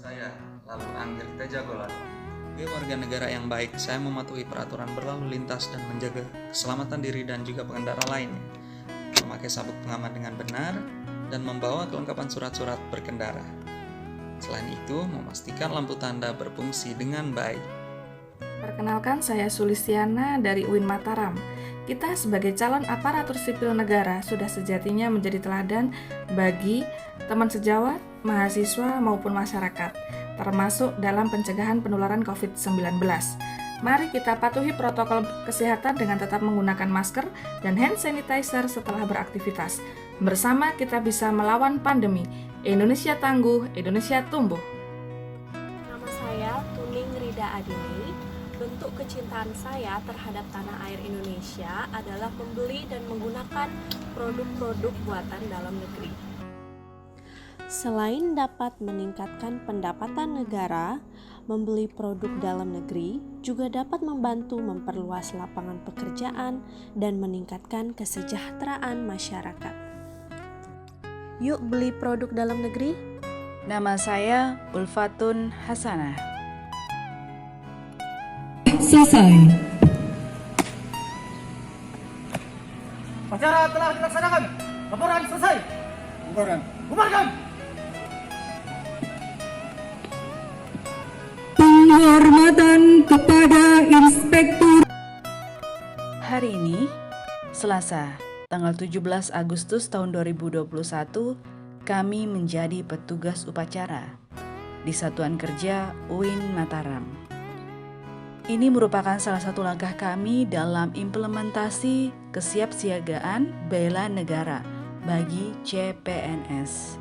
Saya, lalu Angger Tejagolan. Sebagai warga negara yang baik, saya mematuhi peraturan berlalu lintas dan menjaga keselamatan diri dan juga pengendara lainnya. Memakai sabuk pengaman dengan benar dan membawa kelengkapan surat-surat berkendara. Selain itu, memastikan lampu tanda berfungsi dengan baik. Perkenalkan, saya Sulistiana dari UIN Mataram. Kita sebagai calon aparatur sipil negara sudah sejatinya menjadi teladan bagi teman sejawat, mahasiswa maupun masyarakat, termasuk dalam pencegahan penularan COVID-19. Mari kita patuhi protokol kesehatan dengan tetap menggunakan masker dan hand sanitizer setelah beraktivitas. Bersama kita bisa melawan pandemi. Indonesia tangguh, Indonesia tumbuh. Nama saya Tuning Rida Adini. Bentuk kecintaan saya terhadap tanah air Indonesia adalah membeli dan menggunakan produk-produk buatan dalam negeri. Selain dapat meningkatkan pendapatan negara, membeli produk dalam negeri juga dapat membantu memperluas lapangan pekerjaan dan meningkatkan kesejahteraan masyarakat. Yuk beli produk dalam negeri. Nama saya Ulfatun Hasanah. Selesai. Acara telah dilaksanakan. Laporan selesai. Bubarkan. Penghormatan kepada Inspektur. Hari ini, Selasa, tanggal 17 Agustus tahun 2021, kami menjadi petugas upacara di Satuan Kerja UIN Mataram. Ini merupakan salah satu langkah kami dalam implementasi kesiapsiagaan bela negara bagi CPNS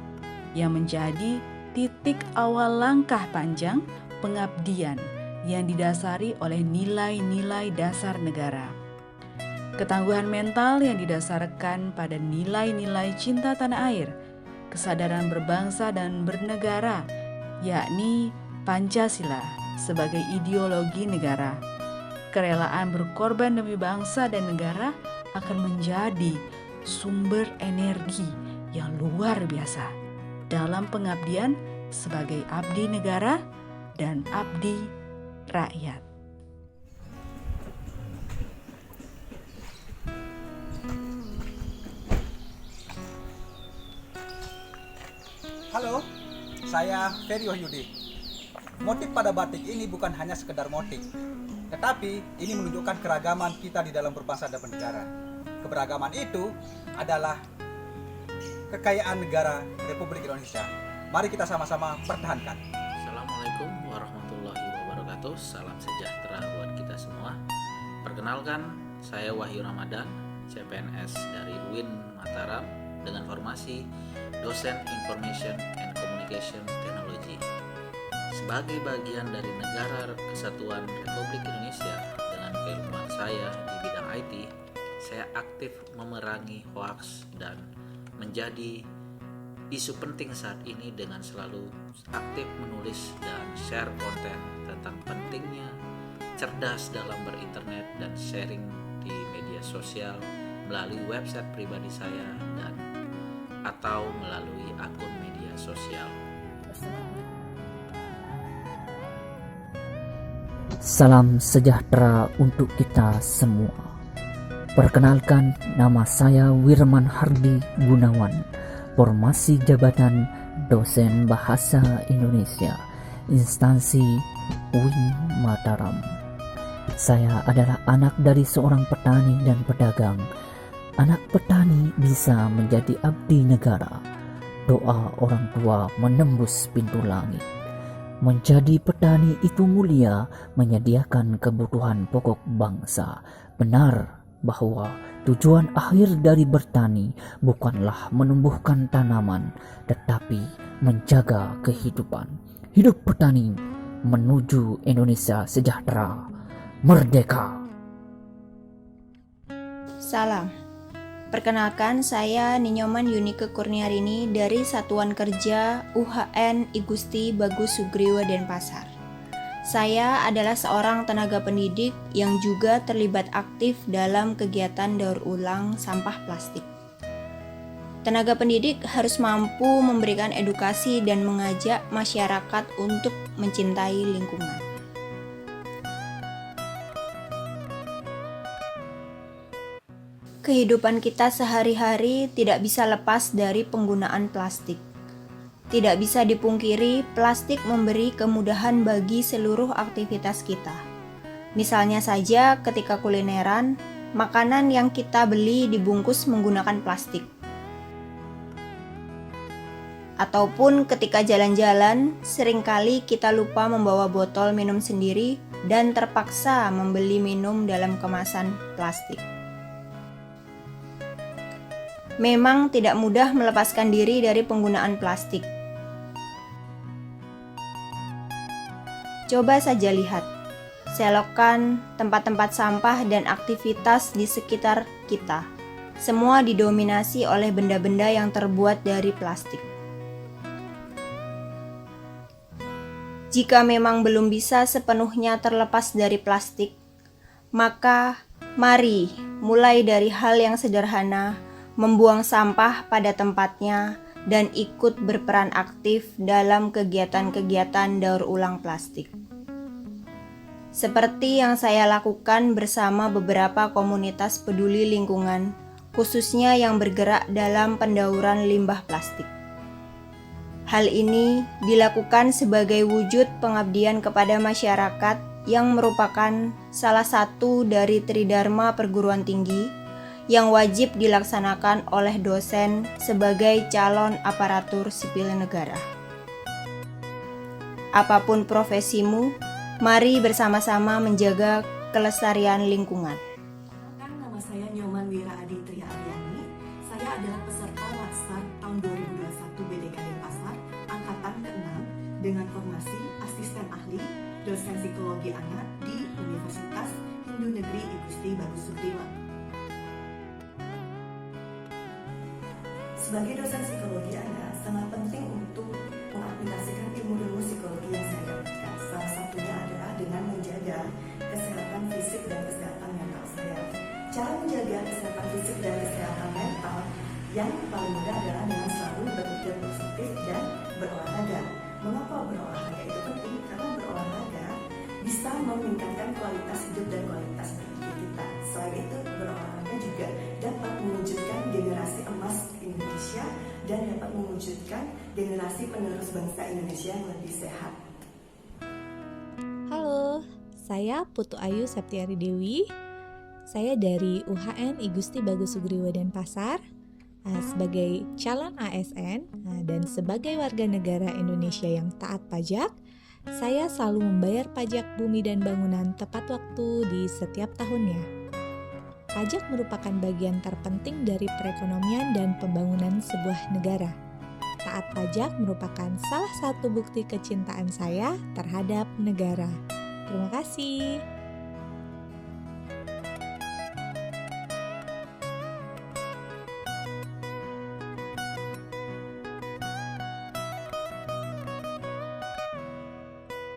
yang menjadi titik awal langkah panjang pengabdian yang didasari oleh nilai-nilai dasar negara. Ketangguhan mental yang didasarkan pada nilai-nilai cinta tanah air, kesadaran berbangsa dan bernegara, yakni Pancasila sebagai ideologi negara. Kerelaan berkorban demi bangsa dan negara akan menjadi sumber energi yang luar biasa dalam pengabdian sebagai abdi negara dan abdi rakyat. Halo, saya Ferry Wahyudi. Motif pada batik ini bukan hanya sekedar motif, tetapi ini menunjukkan keragaman kita di dalam berbangsa dan bernegara. Keberagaman itu adalah kekayaan negara Republik Indonesia. Mari kita sama-sama pertahankan. Assalamualaikum warahmatullahi wabarakatuh. Salam sejahtera buat kita semua. Perkenalkan, saya Wahyu Ramadan, CPNS dari UIN Mataram dengan formasi Dosen Information and Communication Technology. Sebagai bagian dari Negara Kesatuan Republik Indonesia dengan keilmuan saya di bidang IT, saya aktif memerangi hoaks dan menjadi isu penting saat ini dengan selalu aktif menulis dan share konten tentang pentingnya cerdas dalam berinternet dan sharing di media sosial melalui website pribadi saya dan atau melalui akun media sosial. Salam sejahtera untuk kita semua. Perkenalkan, nama saya Wirman Hardi Gunawan, formasi jabatan Dosen Bahasa Indonesia, instansi UIN Mataram. Saya adalah anak dari seorang petani dan pedagang. Anak petani bisa menjadi abdi negara. Doa orang tua menembus pintu langit. Menjadi petani itu mulia, menyediakan kebutuhan pokok bangsa. Benar bahwa tujuan akhir dari bertani bukanlah menumbuhkan tanaman, tetapi menjaga kehidupan. Hidup petani menuju Indonesia sejahtera, merdeka. Salam. Perkenalkan, saya Ninyoman Yunike Kurniarini dari Satuan Kerja UHN I Gusti Bagus Sugriwa Denpasar. Saya adalah seorang tenaga pendidik yang juga terlibat aktif dalam kegiatan daur ulang sampah plastik. Tenaga pendidik harus mampu memberikan edukasi dan mengajak masyarakat untuk mencintai lingkungan. Kehidupan kita sehari-hari tidak bisa lepas dari penggunaan plastik. Tidak bisa dipungkiri, plastik memberi kemudahan bagi seluruh aktivitas kita. Misalnya saja ketika kulineran, makanan yang kita beli dibungkus menggunakan plastik. Ataupun ketika jalan-jalan, seringkali kita lupa membawa botol minum sendiri dan terpaksa membeli minum dalam kemasan plastik. Memang tidak mudah melepaskan diri dari penggunaan plastik. Coba saja lihat, selokan, tempat-tempat sampah, dan aktivitas di sekitar kita. Semua didominasi oleh benda-benda yang terbuat dari plastik. Jika memang belum bisa sepenuhnya terlepas dari plastik, maka mari mulai dari hal yang sederhana, membuang sampah pada tempatnya, dan ikut berperan aktif dalam kegiatan-kegiatan daur ulang plastik. Seperti yang saya lakukan bersama beberapa komunitas peduli lingkungan, khususnya yang bergerak dalam pendauran limbah plastik. Hal ini dilakukan sebagai wujud pengabdian kepada masyarakat yang merupakan salah satu dari tridharma perguruan tinggi yang wajib dilaksanakan oleh dosen sebagai calon aparatur sipil negara. Apapun profesimu, mari bersama-sama menjaga kelestarian lingkungan. Nama saya Nyoman Wira Aditria Aryani. Saya adalah peserta Latsar tahun 2021 BDK Denpasar, angkatan ke-6 dengan formasi asisten ahli dosen psikologi anak di Universitas Hindu Negeri Igusti Bagus Supriwa. Sebagai dosen psikologi anak, sangat penting untuk mengaplikasikan ilmu-ilmu psikologi yang saya dapatkan. Salah satunya adalah dengan menjaga kesehatan fisik dan kesehatan mental saya. Cara menjaga kesehatan fisik dan kesehatan mental yang paling mudah adalah dengan selalu berpikir positif dan berolahraga. Mengapa berolahraga itu penting? Karena berolahraga bisa meningkatkan kualitas hidup dan kualitas berpikir kita. Selain itu, berolahraga juga dapat mewujudkan generasi emas Indonesia dan dapat mewujudkan generasi penerus bangsa Indonesia yang lebih sehat. Halo, saya Putu Ayu Septiari Dewi. Saya dari UHN Igusti Bagus Sugriwa Denpasar sebagai calon ASN dan sebagai warga negara Indonesia yang taat pajak. Saya selalu membayar pajak bumi dan bangunan tepat waktu di setiap tahunnya. Pajak merupakan bagian terpenting dari perekonomian dan pembangunan sebuah negara. Taat pajak merupakan salah satu bukti kecintaan saya terhadap negara. Terima kasih.